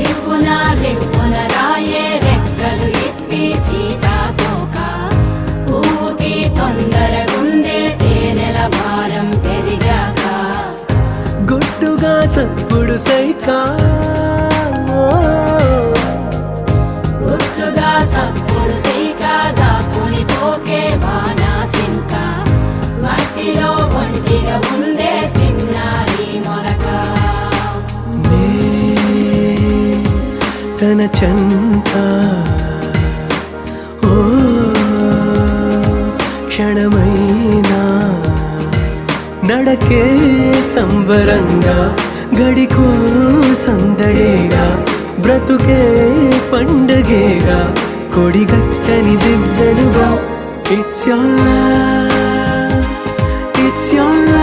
రివ్వున రివ్వున రాయే రెక్కలు ఇప్పి సీతాకోక పువ్వుకి తొందరగుందే తేనెల భారం పెరిగాక గుట్టుగా సప్పుడు సైకా గుట్టుగా సప్పుడు సైక దాపుని పోకే వానా సింక మట్టిలో ఒంటిగా ఉందే సిన్నారి మొలక తన చెంత ఓ క్షణమైనా నడకే సంబరంగా గడికో సందడేగా బ్రతుకే పండగేగా కొడిగట్టని దివ్వెనుగా ఇట్స్ your love